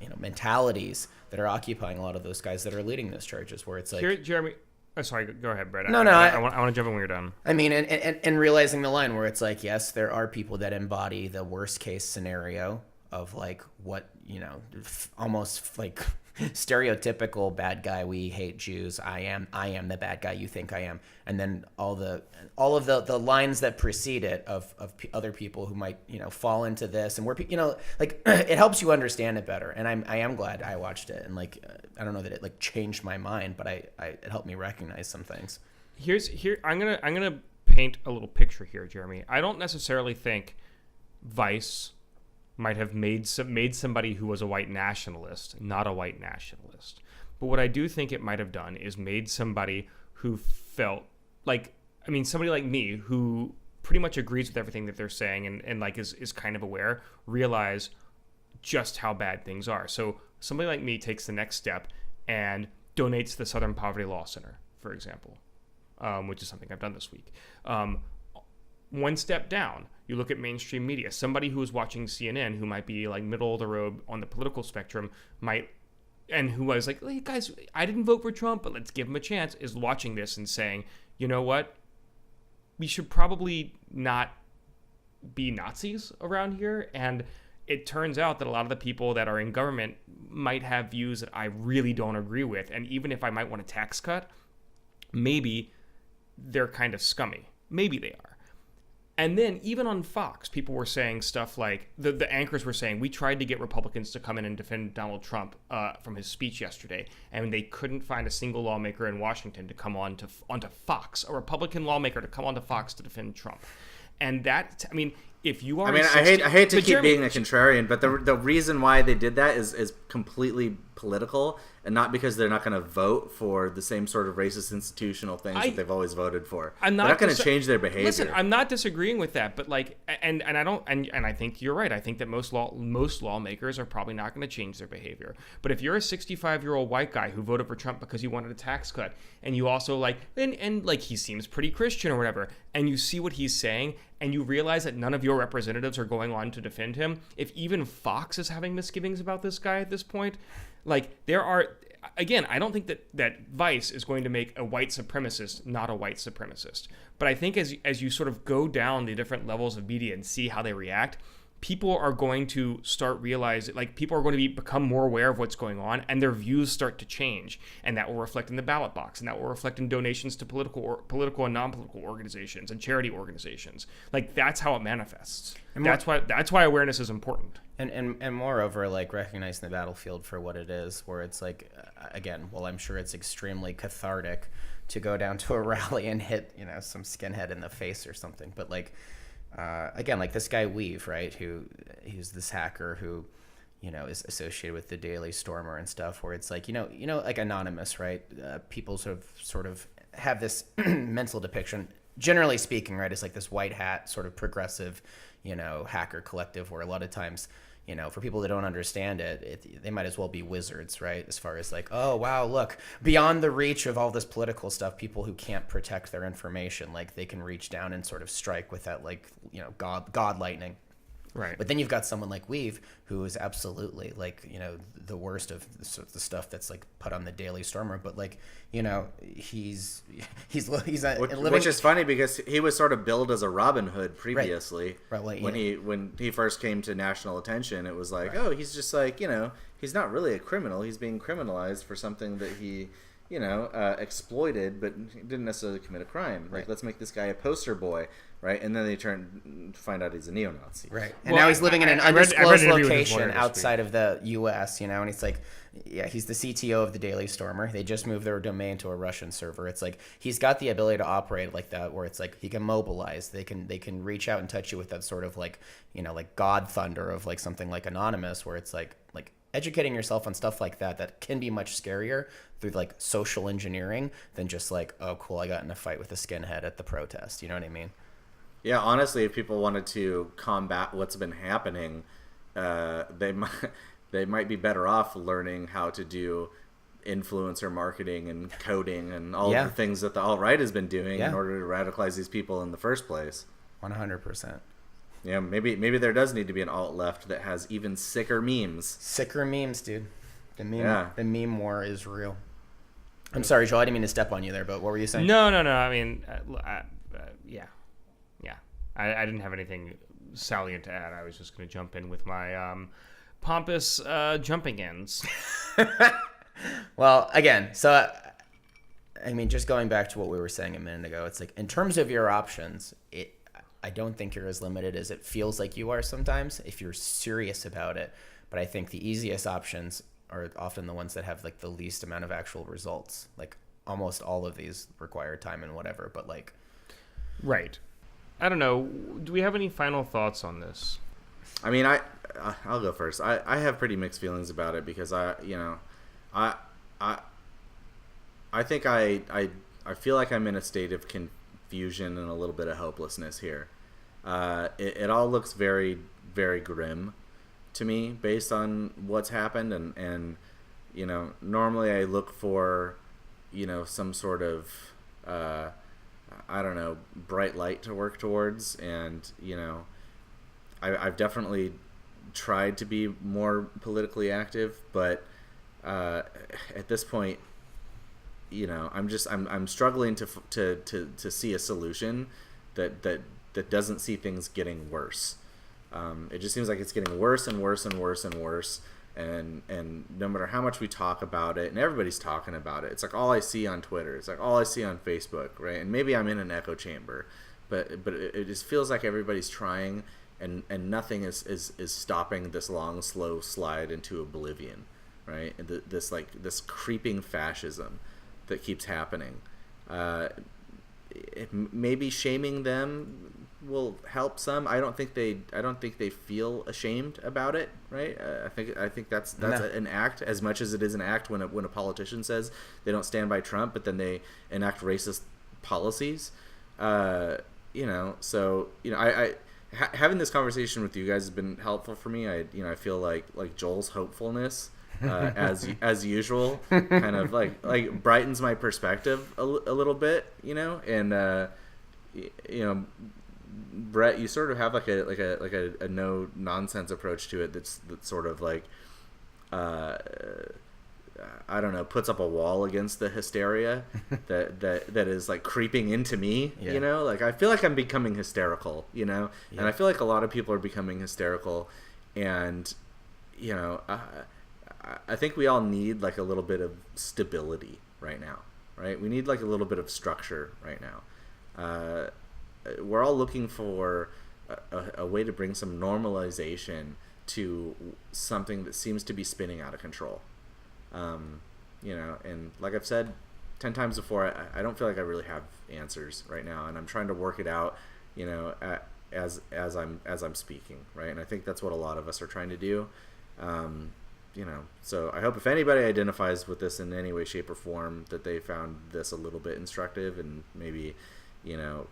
you know, mentalities that are occupying a lot of those guys that are leading those charges, where it's like... Here, Jeremy... Oh, sorry, go ahead, Brett. I want to jump in when you're done. I mean, and realizing the line where it's like, yes, there are people that embody the worst case scenario of like what, you know, almost like stereotypical bad guy. We hate Jews. I am the bad guy you think I am. And then all of the lines that precede it of other people who might, you know, fall into this, and where, you know, like it helps you understand it better. And I am glad I watched it, and like I don't know that it like changed my mind, but it helped me recognize some things. I'm gonna paint a little picture here, Jeremy. I don't necessarily think Vice might have made somebody who was a white nationalist not a white nationalist. But what I do think it might have done is made somebody who felt like, I mean, somebody like me who pretty much agrees with everything that they're saying and like is kind of aware, realize just how bad things are. So somebody like me takes the next step and donates to the Southern Poverty Law Center, for example, which is something I've done this week. One step down, you look at mainstream media. Somebody who is watching CNN, who might be like middle of the road on the political spectrum, and who was like, hey guys, I didn't vote for Trump, but let's give him a chance, is watching this and saying, you know what? We should probably not be Nazis around here. And it turns out that a lot of the people that are in government might have views that I really don't agree with. And even if I might want a tax cut, maybe they're kind of scummy. Maybe they are. And then even on Fox, people were saying stuff like, the anchors were saying, we tried to get Republicans to come in and defend Donald Trump from his speech yesterday, and they couldn't find a single lawmaker in Washington to come onto Fox, a Republican lawmaker to come onto Fox to defend Trump. And that, I mean, if you are... I mean, I hate to keep being a contrarian, but the reason why they did that is completely political, and not because they're not going to vote for the same sort of racist institutional things that they've always voted for. They're not going to change their behavior. Listen, I'm not disagreeing with that, but like, and I don't, and I think you're right. I think that most lawmakers are probably not going to change their behavior. But if you're a 65-year-old white guy who voted for Trump because you wanted a tax cut, and you also like, and like he seems pretty Christian or whatever, and you see what he's saying, and you realize that none of your representatives are going on to defend him, if even Fox is having misgivings about this guy at this point, like there are, again, I don't think that Vice is going to make a white supremacist not a white supremacist. But I think as you sort of go down the different levels of media and see how they react, people are going to start realizing, like, people are going to become more aware of what's going on, and their views start to change, and that will reflect in the ballot box, and that will reflect in donations to political and non-political organizations and charity organizations. Like, that's how it manifests. And that's why awareness is important. And moreover, like, recognizing the battlefield for what it is, where it's like, again, well, I'm sure it's extremely cathartic to go down to a rally and hit, you know, some skinhead in the face or something, but like, again, like this guy Weave, right? He's this hacker who, you know, is associated with the Daily Stormer and stuff. Where it's like, you know, like Anonymous, right? People sort of have this mental depiction. Generally speaking, right? It's like this white hat, sort of progressive, you know, hacker collective. Where a lot of times, you know, for people that don't understand it, they might as well be wizards, right? As far as like, oh, wow, look, beyond the reach of all this political stuff, people who can't protect their information, like they can reach down and sort of strike with that, like, you know, God lightning. Right. But then you've got someone like Weave, who is absolutely, like, you know, the worst of the stuff that's like put on the Daily Stormer. But like, you know, he's which is funny because he was sort of billed as a Robin Hood previously. Right. Well, when he first came to national attention, it was like, oh, he's just like, you know, he's not really a criminal. He's being criminalized for something that he, you know, exploited, but didn't necessarily commit a crime. Like, let's make this guy a poster boy, right? And then they find out he's a neo-Nazi. Right. And now he's living in an undisclosed location outside of the U.S., you know, and it's like, yeah, he's the CTO of the Daily Stormer. They just moved their domain to a Russian server. It's like, he's got the ability to operate like that, where it's like he can mobilize. They can reach out and touch you with that sort of like, you know, like God thunder of like something like Anonymous, where it's like educating yourself on stuff like that can be much scarier through like social engineering than just like, oh, cool, I got in a fight with a skinhead at the protest. You know what I mean? Yeah, honestly, if people wanted to combat what's been happening, they might be better off learning how to do influencer marketing and coding and all the things that the alt-right has been doing in order to radicalize these people in the first place. 100%. Yeah, maybe there does need to be an alt-left that has even sicker memes. Sicker memes, dude. The meme war is real. I'm sorry, Joel, I didn't mean to step on you there, but what were you saying? No. I mean, yeah. I didn't have anything salient to add. I was just going to jump in with my pompous jumping ins. Well, again, so I mean, just going back to what we were saying a minute ago, it's like, in terms of your options, I don't think you're as limited as it feels like you are sometimes if you're serious about it. But I think the easiest options are often the ones that have like the least amount of actual results. Like, almost all of these require time and whatever, but like... Right. I don't know. Do we have any final thoughts on this? I mean, I'll go first. I have pretty mixed feelings about it because I think I feel like I'm in a state of confusion and a little bit of hopelessness here. It all looks very, very grim to me based on what's happened, and you know, normally I look for, you know, some sort of I don't know, bright light to work towards, and you know, I've definitely tried to be more politically active, but at this point, you know, I'm struggling to see a solution that doesn't see things getting worse. It just seems like it's getting worse and worse and worse and worse. And no matter how much we talk about it, and everybody's talking about it, it's like all I see on Twitter, it's like all I see on Facebook, right? And maybe I'm in an echo chamber, but it just feels like everybody's trying, and nothing is stopping this long, slow slide into oblivion, right? This creeping fascism that keeps happening. Maybe shaming them will help some. I don't think they feel ashamed about it, right? I think that's an act as much as it is an act when a politician says they don't stand by Trump, but then they enact racist policies. You know, so you know, I having this conversation with you guys has been helpful for me. I feel like Joel's hopefulness, as usual, kind of like brightens my perspective a little bit, you know, and you know, Brett, you sort of have like a no nonsense approach to it. That's sort of like, I I don't know, puts up a wall against the hysteria that is like creeping into me. Yeah. You know, like I feel like I'm becoming hysterical. You know, Yeah. and I feel like a lot of people are becoming hysterical, and you know, I think we all need like a little bit of stability right now. Right? We need like a little bit of structure right now. We're all looking for a way to bring some normalization to something that seems to be spinning out of control. You know, and like I've said 10 times before, I don't feel like I really have answers right now, and I'm trying to work it out, you know, as I'm speaking, right? And I think that's what a lot of us are trying to do. You know, so I hope if anybody identifies with this in any way, shape, or form, that they found this a little bit instructive and maybe, you know,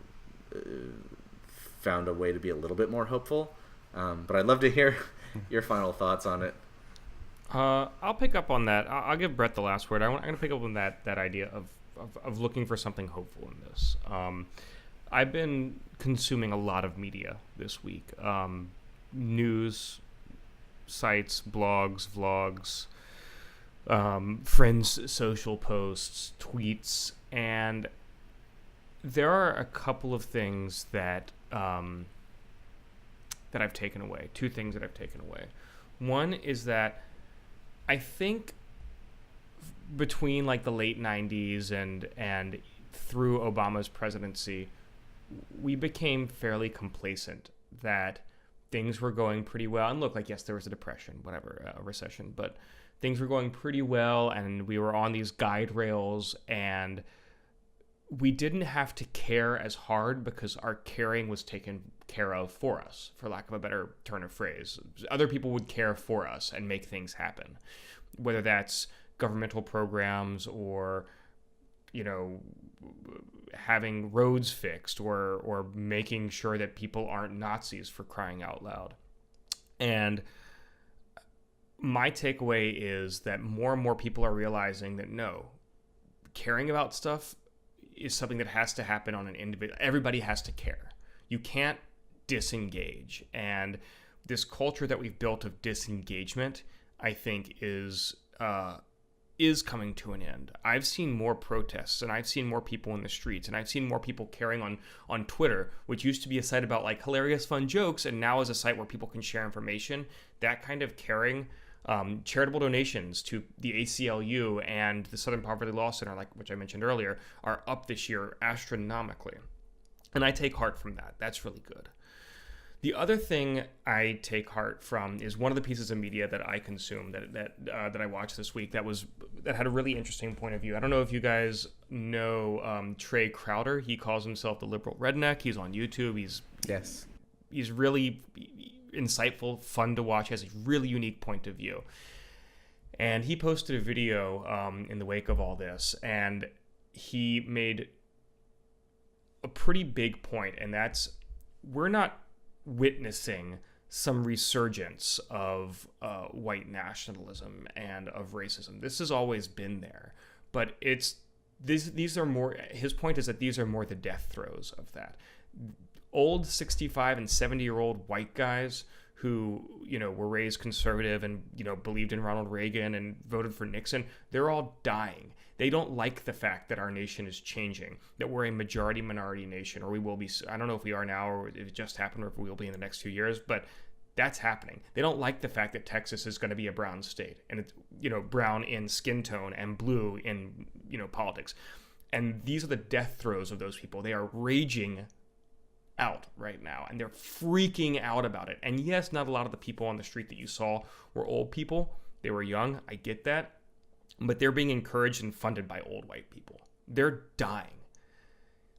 found a way to be a little bit more hopeful. But I'd love to hear your final thoughts on it. I'll pick up on that. I'll give Brett the last word. I'm going to pick up on that idea of looking for something hopeful in this. I've been consuming a lot of media this week. News sites, blogs, vlogs, friends' social posts, tweets, and there are a couple of things that that I've taken away. Two things that I've taken away. One is that I think between like the late 90s and through Obama's presidency, we became fairly complacent that things were going pretty well. And look, like, yes, there was a depression, whatever, a recession, but things were going pretty well, and we were on these guide rails, and we didn't have to care as hard because our caring was taken care of for us, for lack of a better turn of phrase. Other people would care for us and make things happen, whether that's governmental programs or, you know, having roads fixed or making sure that people aren't Nazis, for crying out loud. And my takeaway is that more and more people are realizing that no, caring about stuff is something that has to happen on an individual. Everybody has to care. You can't disengage. And this culture that we've built of disengagement, I think, is coming to an end. I've seen more protests, and I've seen more people in the streets, and I've seen more people caring on Twitter, which used to be a site about like hilarious, fun jokes, and now is a site where people can share information. That kind of caring. Charitable donations to the ACLU and the Southern Poverty Law Center, like which I mentioned earlier, are up this year astronomically. And I take heart from that. That's really good. The other thing I take heart from is one of the pieces of media that I consumed that I watched this week that had a really interesting point of view. I don't know if you guys know Trey Crowder. He calls himself the liberal redneck. He's on YouTube. He's really insightful, fun to watch, has a really unique point of view. And he posted a video in the wake of all this, and he made a pretty big point, and that's we're not witnessing some resurgence of white nationalism and of racism. This has always been there, but these are more. His point is that these are more the death throes of that. Old 65 and 70-year-old white guys who, you know, were raised conservative and, you know, believed in Ronald Reagan and voted for Nixon, they're all dying. They don't like the fact that our nation is changing, that we're a majority-minority nation, or we will be. I don't know if we are now or if it just happened or if we will be in the next few years, but that's happening. They don't like the fact that Texas is going to be a brown state, and it's, you know, brown in skin tone and blue in, you know, politics. And these are the death throes of those people. They are raging out right now, and they're freaking out about it. And yes, not a lot of the people on the street that you saw were old people. They were young. I get that. But they're being encouraged and funded by old white people. They're dying.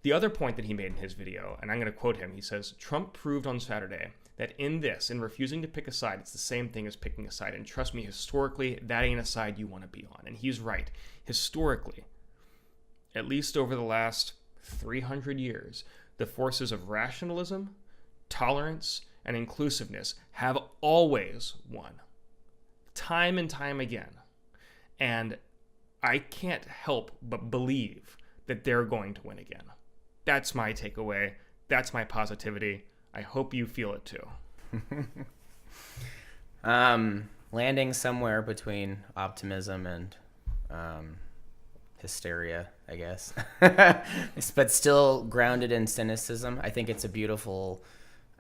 The other point that he made in his video, and I'm going to quote him, he says, Trump proved on Saturday that in refusing to pick a side, it's the same thing as picking a side. And trust me, historically, that ain't a side you want to be on. And he's right. Historically, at least over the last 300 years, the forces of rationalism, tolerance, and inclusiveness have always won, time and time again. And I can't help but believe that they're going to win again. That's my takeaway. That's my positivity. I hope you feel it too. Landing somewhere between optimism and hysteria, I guess, but still grounded in cynicism. I think it's a beautiful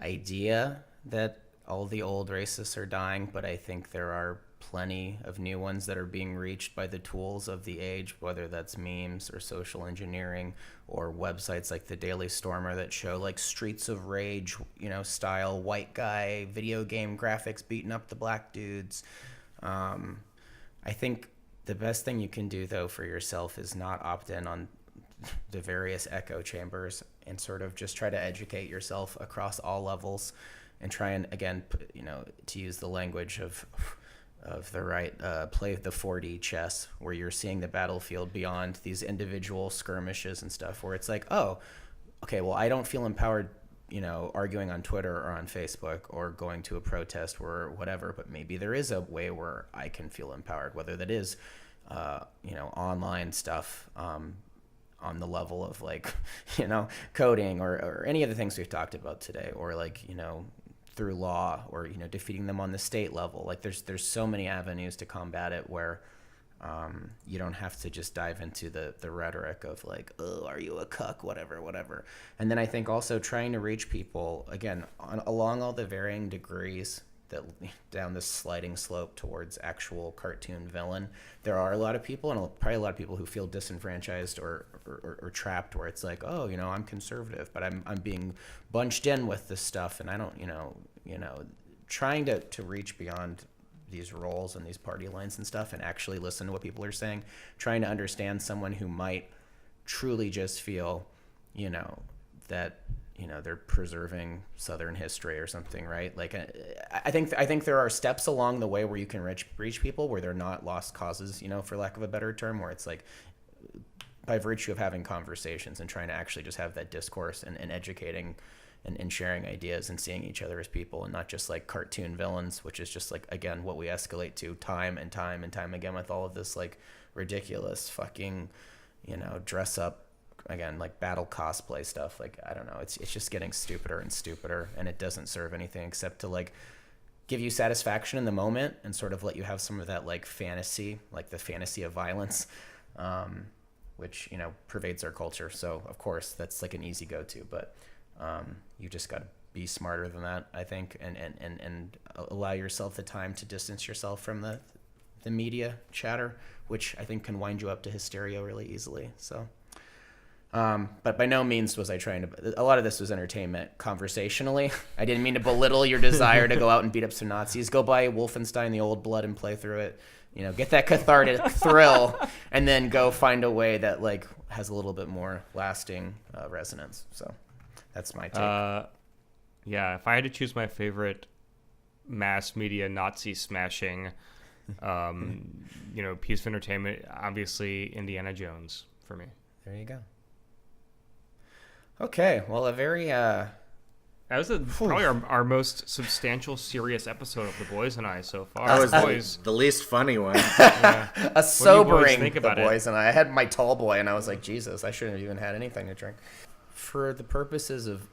idea that all the old racists are dying, but I think there are plenty of new ones that are being reached by the tools of the age, whether that's memes or social engineering or websites like the Daily Stormer that show like Streets of Rage, style white guy video game graphics beating up the black dudes. I think the best thing you can do though for yourself is not opt in on the various echo chambers and sort of just try to educate yourself across all levels and try and, again, to use the language of the right, play the 4D chess where you're seeing the battlefield beyond these individual skirmishes and stuff where it's like, oh, okay, well, I don't feel empowered, arguing on Twitter or on Facebook or going to a protest or whatever, but maybe there is a way where I can feel empowered, whether that is, online stuff, on the level of like, coding or any of the things we've talked about today, or like, through law or, defeating them on the state level. Like there's so many avenues to combat it where you don't have to just dive into the rhetoric of like, oh, are you a cuck, whatever. And then I think also trying to reach people, again, along all the varying degrees that down this sliding slope towards actual cartoon villain, there are a lot of people, and probably a lot of people who feel disenfranchised or trapped, where it's like, oh, I'm conservative, but I'm being bunched in with this stuff, and I don't, trying to reach beyond these roles and these party lines and stuff, and actually listen to what people are saying, trying to understand someone who might truly just feel, that they're preserving Southern history or something, right? Like, I think there are steps along the way where you can reach people where they're not lost causes, for lack of a better term, where it's like by virtue of having conversations and trying to actually just have that discourse and educating and sharing ideas and seeing each other as people and not just like cartoon villains, which is just like, again, what we escalate to time and time again with all of this like ridiculous fucking, dress up, again, like battle cosplay stuff. Like, I don't know, it's just getting stupider and stupider, and it doesn't serve anything except to like give you satisfaction in the moment and sort of let you have some of that like fantasy, like the fantasy of violence, which pervades our culture. So of course that's like an easy go-to, but you just got to be smarter than that, I think, and allow yourself the time to distance yourself from the media chatter, which I think can wind you up to hysteria really easily. So but by no means was I trying to, a lot of this was entertainment conversationally. I didn't mean to belittle your desire to go out and beat up some Nazis. Go buy Wolfenstein The Old Blood and play through it, get that cathartic thrill, and then go find a way that like has a little bit more lasting resonance. So that's my take. Yeah, if I had to choose my favorite mass media Nazi smashing, piece of entertainment, obviously Indiana Jones for me. There you go. Okay, well, a very that was probably our most substantial, serious episode of The Boys and I so far. That was the least funny one. Yeah. A sobering think about The Boys and I had my tall boy, and I was like, Jesus, I shouldn't have even had anything to drink. For the purposes of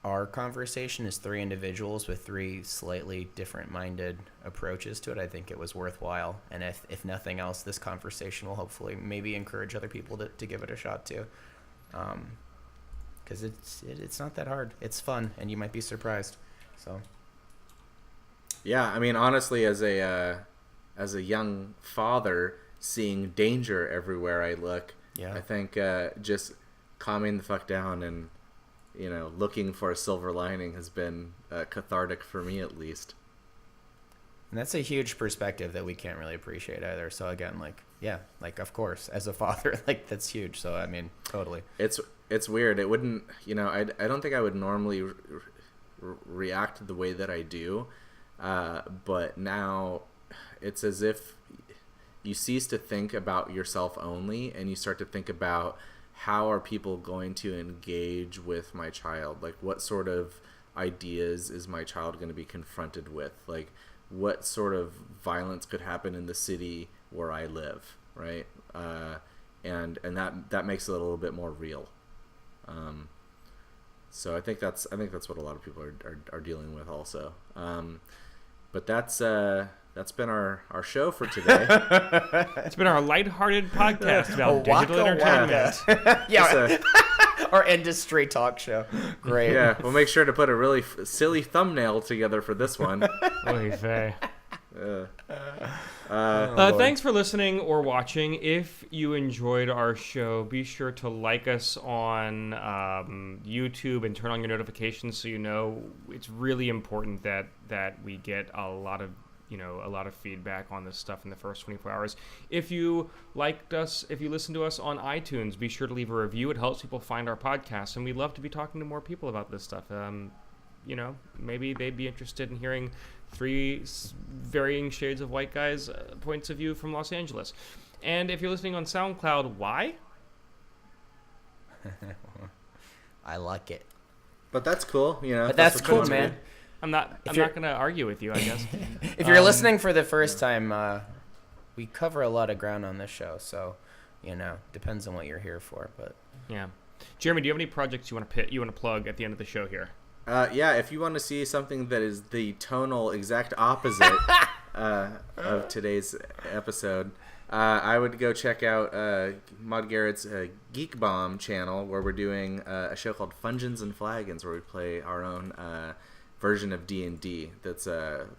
our conversation as three individuals with three slightly different-minded approaches to it, I think it was worthwhile. And if nothing else, this conversation will hopefully maybe encourage other people to give it a shot too. Because it's not that hard. It's fun, and you might be surprised. So, yeah, I mean, honestly, as a young father, seeing danger everywhere I look, I think just calming the fuck down and looking for a silver lining has been cathartic for me, at least. And that's a huge perspective that we can't really appreciate either. So again, of course, as a father, like that's huge. So I mean, totally. It's weird. It wouldn't, I don't think I would normally react the way that I do. But now it's as if you cease to think about yourself only, and you start to think about how are people going to engage with my child? Like, what sort of ideas is my child going to be confronted with? Like, what sort of violence could happen in the city where I live, right? And that makes it a little bit more real. So I think that's what a lot of people are dealing with also. But that's that's been our show for today. It's been our lighthearted podcast about digital Waka entertainment. waka. Yeah, our industry talk show. Great. Yeah, we'll make sure to put a really silly thumbnail together for this one. Oy vey. Lord. Thanks for listening or watching. If you enjoyed our show, be sure to like us on YouTube and turn on your notifications so you know. It's really important that we get a lot of feedback on this stuff in the first 24 hours. If you liked us, if you listen to us on iTunes, be sure to leave a review. It helps people find our podcast, and we'd love to be talking to more people about this stuff. Maybe they'd be interested in hearing three varying shades of white guys' points of view from Los Angeles. And if you're listening on SoundCloud, why? I like it. But that's cool, But that's cool, man. I'm not going to argue with you, I guess. If you're listening for the first time, we cover a lot of ground on this show, so depends on what you're here for. But yeah, Jeremy, do you have any projects you want to plug at the end of the show here? Yeah, if you want to see something that is the tonal exact opposite of today's episode, I would go check out Mod Garrett's Geek Bomb channel, where we're doing a show called Fungeons and Flagons, where we play our own version of D&D that's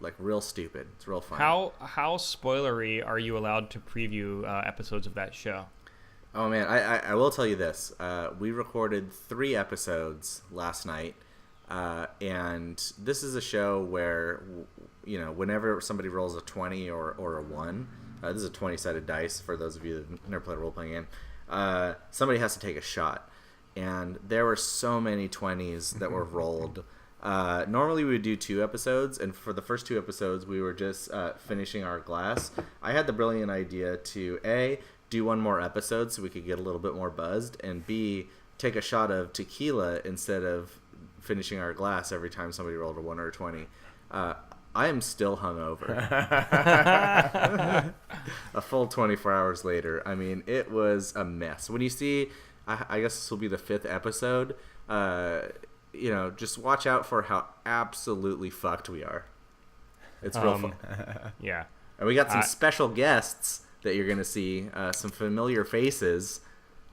like real stupid. It's real fun. How spoilery are you allowed to preview episodes of that show? Oh man, I will tell you this. We recorded 3 episodes last night, and this is a show where whenever somebody rolls a 20 or a 1, this is a 20-sided dice for those of you that have never played a role-playing game, somebody has to take a shot, and there were so many 20s that were rolled. Normally we would do 2 episodes, and for the first 2 episodes we were just finishing our glass. I had the brilliant idea to A, do 1 more episode so we could get a little bit more buzzed, and B, take a shot of tequila instead of finishing our glass every time somebody rolled a 1 or a 20. I am still hungover. A full 24 hours later. I mean, it was a mess. When you see, I guess this will be the 5th episode, just watch out for how absolutely fucked we are. It's real fun. Yeah. And we got some special guests that you're going to see, some familiar faces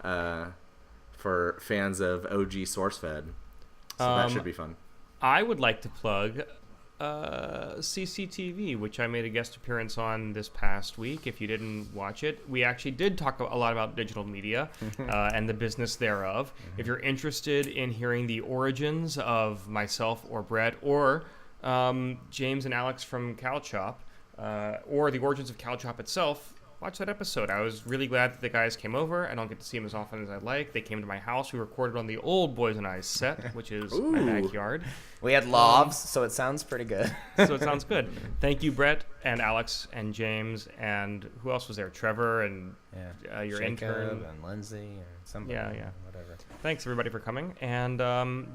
for fans of OG SourceFed. So that should be fun. I would like to plug CCTV, which I made a guest appearance on this past week. If you didn't watch it, we actually did talk a lot about digital media and the business thereof. If you're interested in hearing the origins of myself or Brett or James and Alex from Cow Chop, or the origins of Cow Chop itself, watch that episode. I was really glad that the guys came over. I don't get to see them as often as I'd like. They came to my house. We recorded on the old Boys and I set, which is my backyard. We had lavs, so it sounds pretty good. So it sounds good. Thank you, Brett and Alex and James, and who else was there? Trevor and your Jacob intern. and Lindsay or somebody. Yeah. Whatever. Thanks, everybody, for coming. And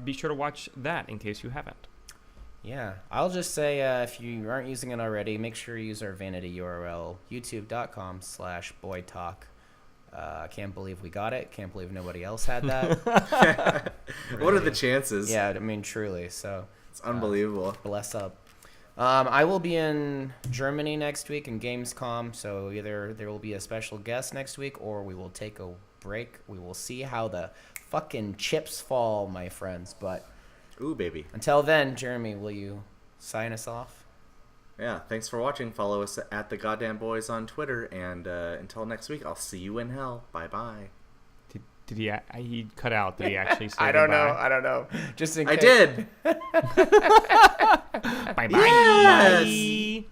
be sure to watch that in case you haven't. Yeah, I'll just say if you aren't using it already, make sure you use our vanity URL, youtube.com/boytalk. I can't believe we got it. Can't believe nobody else had that. What are the chances? Yeah, I mean, truly. So it's unbelievable. Bless up. I will be in Germany next week in Gamescom, so either there will be a special guest next week or we will take a break. We will see how the fucking chips fall, my friends, but... Ooh, baby. Until then, Jeremy, will you sign us off? Yeah, thanks for watching. Follow us at The Goddamn Boys on Twitter. And until next week, I'll see you in hell. Bye-bye. Did he cut out? Did he actually say I don't know. Just in case. I did. Bye-bye. Yes. Bye.